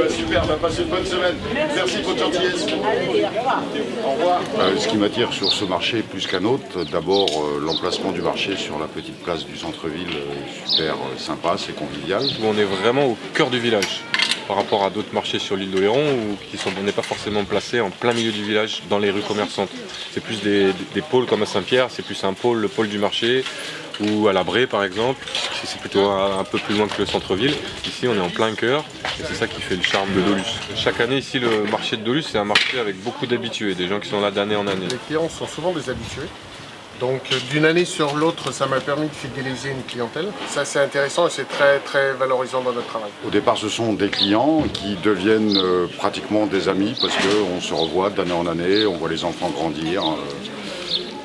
Super, passez une bonne semaine. Merci pour votre gentillesse. Au revoir. Ce qui m'attire sur ce marché plus qu'un autre, d'abord l'emplacement du marché sur la petite place du centre-ville, super sympa, c'est convivial. On est vraiment au cœur du village par rapport à d'autres marchés sur l'île d'Oléron où on n'est pas forcément placé en plein milieu du village dans les rues commerçantes. C'est plus des pôles comme à Saint-Pierre, c'est plus le pôle du marché, ou à la Brée par exemple, c'est plutôt un peu plus loin que le centre-ville. Ici on est en plein cœur et c'est ça qui fait le charme de Dolusse. Chaque année ici le marché de Dolusse c'est un marché avec beaucoup d'habitués, des gens qui sont là d'année en année. Les clients sont souvent des habitués. Donc d'une année sur l'autre, ça m'a permis de fidéliser une clientèle. Ça c'est intéressant et c'est très très valorisant dans notre travail. Au départ ce sont des clients qui deviennent pratiquement des amis parce qu'on se revoit d'année en année, on voit les enfants grandir.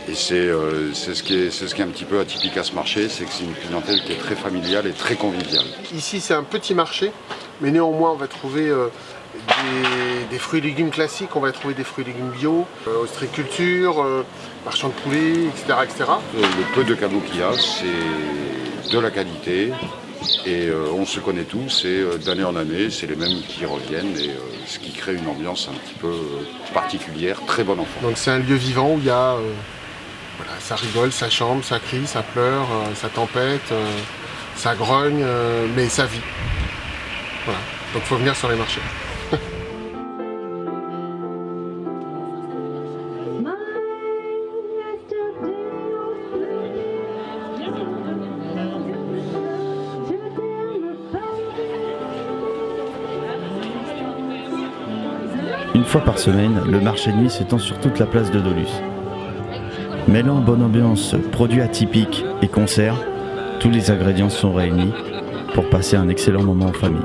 Et c'est ce qui est un petit peu atypique à ce marché, c'est que c'est une clientèle qui est très familiale et très conviviale. Ici c'est un petit marché, mais néanmoins on va trouver des fruits et légumes classiques, on va trouver des fruits et légumes bio, ostréiculture, marchand de poulet, etc., etc. Le peu de canaux qu'il y a, c'est de la qualité et on se connaît tous et d'année en année, c'est les mêmes qui reviennent et ce qui crée une ambiance un petit peu particulière, très bon enfant. Donc c'est un lieu vivant où il y a, voilà, ça rigole, ça chante, ça crie, ça pleure, ça tempête, ça grogne, mais ça vit. Voilà, donc il faut venir sur les marchés. Une fois par semaine, le marché de nuit s'étend sur toute la place de Dolusse. Mêlant bonne ambiance, produits atypiques et concerts, tous les ingrédients sont réunis pour passer un excellent moment en famille.